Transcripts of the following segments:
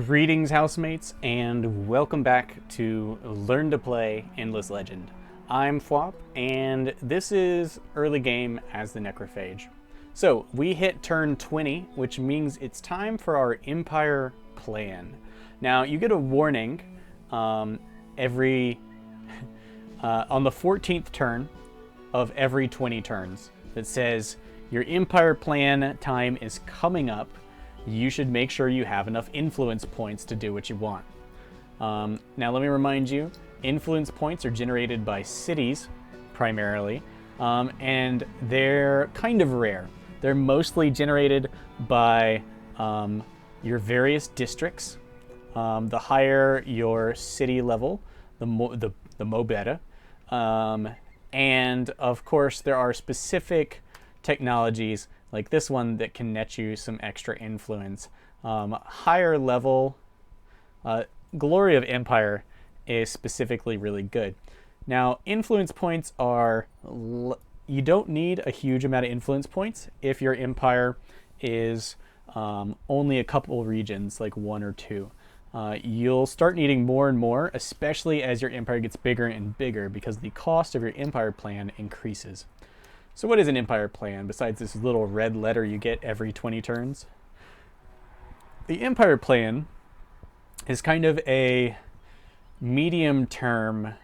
Greetings, housemates, and welcome back to Learn to Play Endless Legend. I'm Phwop, and this is early game as the Necrophage. So, we hit turn 20, which means it's time for our Empire plan. Now, you get a warning every on the 14th turn of every 20 turns that says your Empire plan time is coming up. You should make sure you have enough influence points to do what you want. Now let me remind you, influence points are generated by cities primarily, and they're kind of rare. They're mostly generated by your various districts. The higher your city level, the more better. And of course there are specific technologies like this one that can net you some extra influence. Higher level, Glory of Empire is specifically really good. Now, influence points are, you don't need a huge amount of influence points if your empire is only a couple regions, like one or two. You'll start needing more and more, especially as your empire gets bigger and bigger, because the cost of your empire plan increases. So what is an empire plan besides this little red letter you get every 20 turns? The empire plan is kind of a medium-term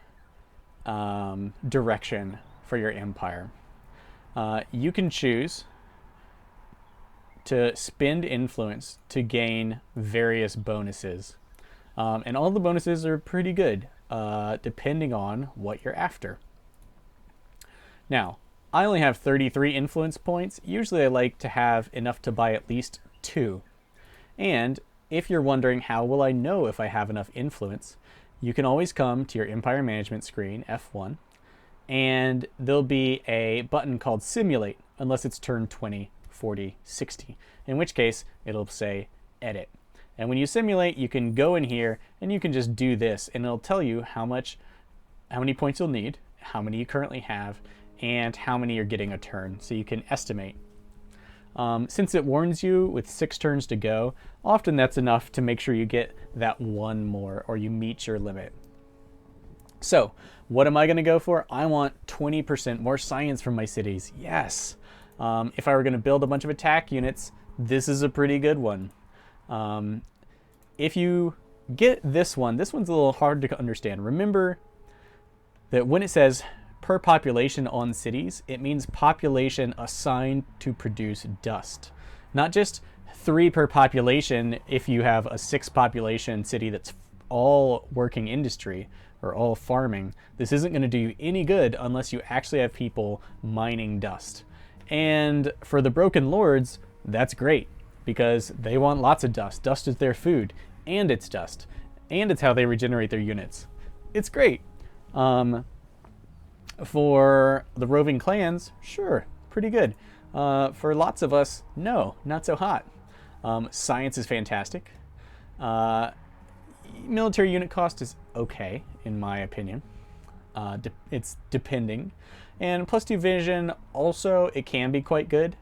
direction for your empire. You can choose to spend influence to gain various bonuses. And all the bonuses are pretty good, depending on what you're after. Now, I only have 33 influence points. Usually I like to have enough to buy at least 2. And if you're wondering how will I know if I have enough influence, you can always come to your Empire Management screen, F1, and there'll be a button called Simulate, unless it's turn 20, 40, 60, in which case it'll say Edit. And when you simulate, you can go in here and you can just do this, and it'll tell you how many points you'll need, how many you currently have, and how many you're getting a turn, so you can estimate. Since it warns you with 6 turns to go, often that's enough to make sure you get that one more or you meet your limit. So, what am I going to go for? I want 20% more science from my cities. Yes! If I were going to build a bunch of attack units, this is a pretty good one. If you get this one's a little hard to understand. Remember that when it says per population on cities, it means population assigned to produce dust. Not just 3 per population if you have a 6 population city that's all working industry or all farming. This isn't going to do you any good unless you actually have people mining dust. And for the Broken Lords, that's great because they want lots of dust. Dust is their food, and it's dust, and it's how they regenerate their units. It's great. For the roving clans, sure, pretty good. For lots of us, no, not so hot. Science is fantastic. Military unit cost is okay, in my opinion. It's depending. And +2 vision, also, it can be quite good.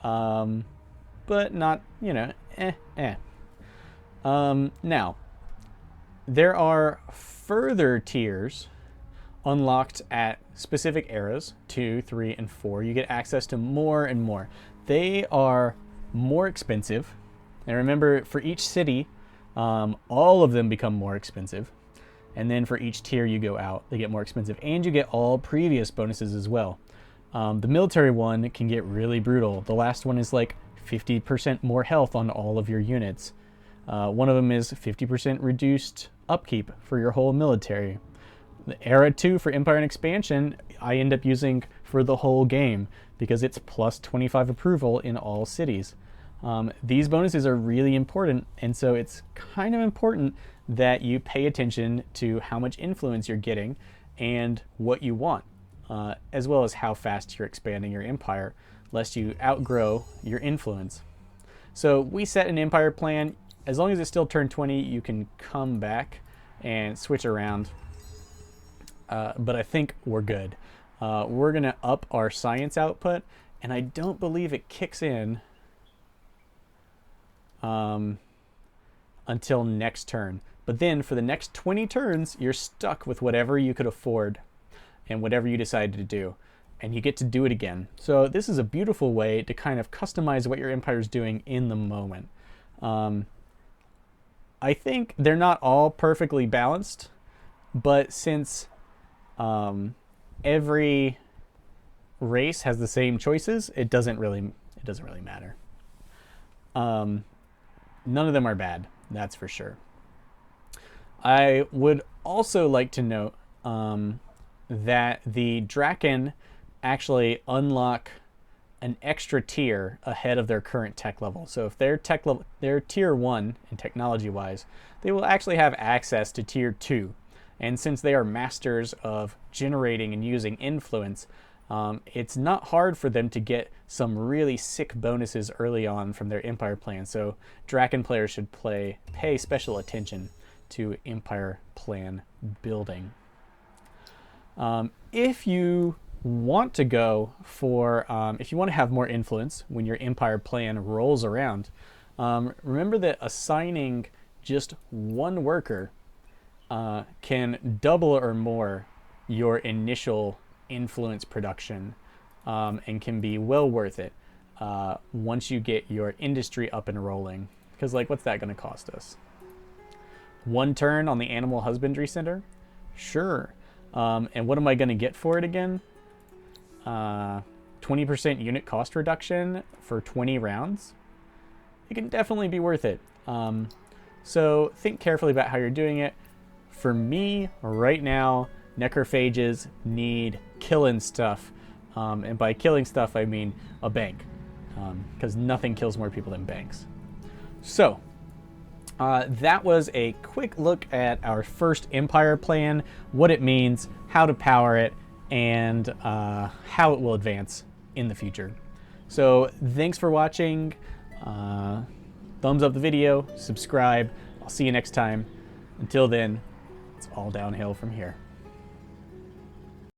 But not, Now, there are further tiers unlocked at specific eras, 2, 3, and 4. You get access to more and more. They are more expensive. And remember, for each city, all of them become more expensive. And then for each tier you go out, they get more expensive. And you get all previous bonuses as well. The military one can get really brutal. The last one is like 50% more health on all of your units. One of them is 50% reduced upkeep for your whole military. The Era 2 for Empire and Expansion, I end up using for the whole game because it's plus 25 approval in all cities. These bonuses are really important, and so it's kind of important that you pay attention to how much influence you're getting and what you want, as well as how fast you're expanding your empire, lest you outgrow your influence. So we set an empire plan. As long as it's still turn 20, you can come back and switch around. But I think we're good. We're going to up our science output, and I don't believe it kicks in until next turn. But then for the next 20 turns, you're stuck with whatever you could afford and whatever you decided to do. And you get to do it again. So this is a beautiful way to kind of customize what your empire is doing in the moment. I think they're not all perfectly balanced, but since every race has the same choices, it doesn't really matter. None of them are bad, that's for sure. I would also like to note that the Draken actually unlock an extra tier ahead of their current tech level. So if they're they're tier 1 in technology wise, they will actually have access to tier 2. And since they are masters of generating and using influence, it's not hard for them to get some really sick bonuses early on from their empire plan. So Draken players should pay special attention to empire plan building. If you want to go for, if you want to have more influence when your empire plan rolls around, remember that assigning just one worker can double or more your initial influence production, and can be well worth it once you get your industry up and rolling. Because, like, what's that going to cost us? 1 turn on the Animal Husbandry Center? Sure. And what am I going to get for it again? 20% unit cost reduction for 20 rounds? It can definitely be worth it. So think carefully about how you're doing it. For me, right now, necrophages need killing stuff. And by killing stuff, I mean a bank. Because nothing kills more people than banks. So, that was a quick look at our first empire plan, what it means, how to power it, and how it will advance in the future. So thanks for watching. Thumbs up the video, subscribe. I'll see you next time. Until then, it's all downhill from here.